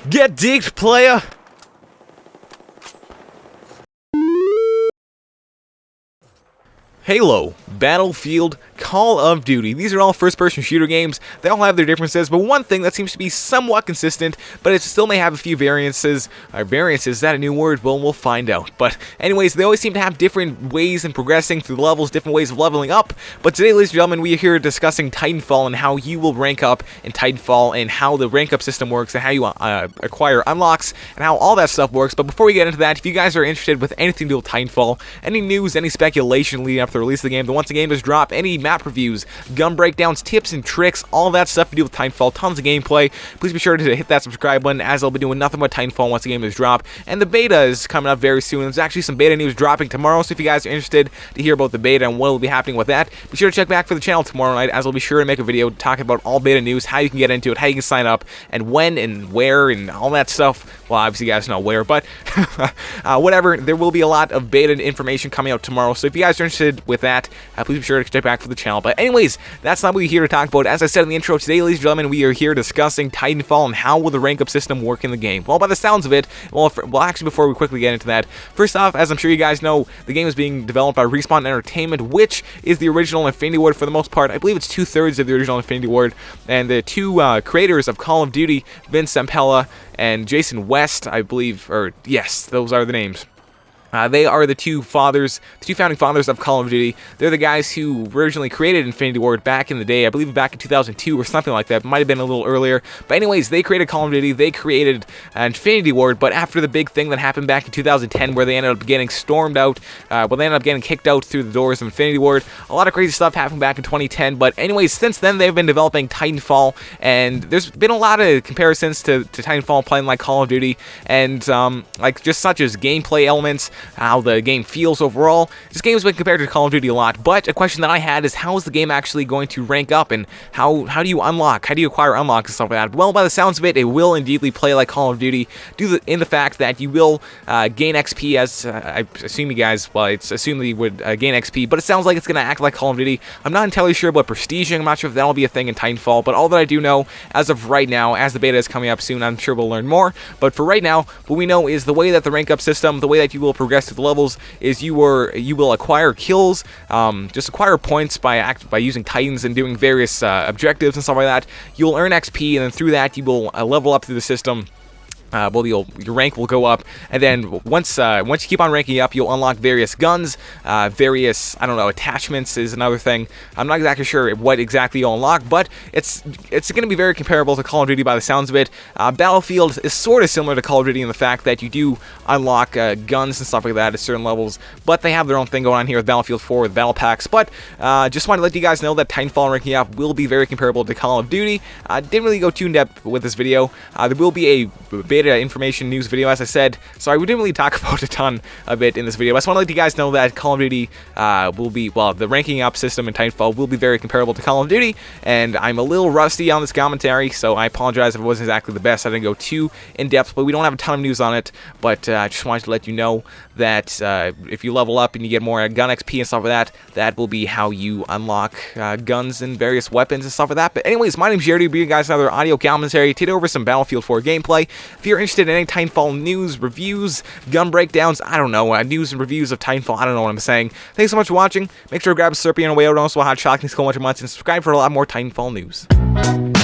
Get digged, player! Halo, Battlefield, Call of Duty. These are all first-person shooter games. They all have their differences, but one thing that seems to be somewhat consistent, but it still may have a few variances. Variances, is that a new word? Well, we'll find out. But anyways, they always seem to have different ways in progressing through the levels, different ways of leveling up. But today, ladies and gentlemen, we are here discussing Titanfall and how you will rank up in Titanfall and how the rank up system works and how you acquire unlocks and how all that stuff works. But before we get into that, if you guys are interested with anything to do with Titanfall, any news, any speculation leading up to the release of the game, then once the game does drop, any map reviews, gun breakdowns, tips and tricks, all that stuff to do with Titanfall, tons of gameplay. Please be sure to hit that subscribe button, as I'll be doing nothing but Titanfall once the game does drop. And the beta is coming up very soon. There's actually some beta news dropping tomorrow, so if you guys are interested to hear about the beta and what will be happening with that, be sure to check back for the channel tomorrow night, as I'll be sure to make a video talking about all beta news, how you can get into it, how you can sign up, and when and where and all that stuff. Well, obviously you guys know where, but whatever, there will be a lot of beta information coming out tomorrow, so if you guys are interested with that, please be sure to check back for the channel. But anyways, that's not what we're here to talk about. As I said in the intro, today, ladies and gentlemen, we are here discussing Titanfall and how will the rank up system work in the game. Well, by the sounds of it, well, actually, before we quickly get into that, first off, as I'm sure you guys know, the game is being developed by Respawn Entertainment, which is the original Infinity Ward for the most part. I believe it's 2/3 of the original Infinity Ward, and the two creators of Call of Duty, Vince Zampella and Jason West, I believe, or yes, those are the names. They are the two founding fathers of Call of Duty. They're the guys who originally created Infinity Ward back in the day. I believe back in 2002 or something like that. It might have been a little earlier. But anyways, they created Call of Duty. They created Infinity Ward. But after the big thing that happened back in 2010 where they ended up getting stormed out, they ended up getting kicked out through the doors of Infinity Ward. A lot of crazy stuff happened back in 2010. But anyways, since then, they've been developing Titanfall. And there's been a lot of comparisons to Titanfall playing like Call of Duty. And like just such as gameplay elements, how the game feels overall. This game has been compared to Call of Duty a lot, but a question that I had is how is the game actually going to rank up, and how do you unlock, how do you acquire unlocks and stuff like that? Well, by the sounds of it, it will indeedly play like Call of Duty, in the fact that you will gain XP as, I assume you guys, well, it's assumed you would gain XP, but it sounds like it's going to act like Call of Duty. I'm not entirely sure about prestiging, I'm not sure if that'll be a thing in Titanfall, but all that I do know, as of right now, as the beta is coming up soon, I'm sure we'll learn more, but for right now, what we know is the way that the rank up system, the way that you will progress through the levels, is you will acquire kills, just acquire points by using Titans and doing various objectives and stuff like that. You'll earn XP, and then through that you will level up through the system. Well, your rank will go up, and then once you keep on ranking up, you'll unlock various guns, various, I don't know, attachments is another thing. I'm not exactly sure what exactly you'll unlock, but it's going to be very comparable to Call of Duty by the sounds of it. Battlefield is sort of similar to Call of Duty in the fact that you do unlock guns and stuff like that at certain levels, but they have their own thing going on here with Battlefield 4 with battle packs. But just wanted to let you guys know that Titanfall ranking up will be very comparable to Call of Duty. Didn't really go too in depth with this video. There will be a beta information news video, as I said. Sorry, we didn't really talk about a ton of it in this video. I just want to let you guys know that Call of Duty will be, well, the ranking up system in Titanfall will be very comparable to Call of Duty, and I'm a little rusty on this commentary, so I apologize if it wasn't exactly the best. I didn't go too in depth, but we don't have a ton of news on it. But I just wanted to let you know that if you level up and you get more gun XP and stuff like that, that will be how you unlock guns and various weapons and stuff like that. But anyways, my name's Jerry, bringing you guys another audio commentary today over some Battlefield 4 gameplay. If you're interested in any Titanfall news, reviews, gun breakdowns, I don't know, news and reviews of Titanfall, I don't know what I'm saying. Thanks so much for watching. Make sure to grab a Slurpee on the way out, and also a hot chocolate, so much and subscribe for a lot more Titanfall news.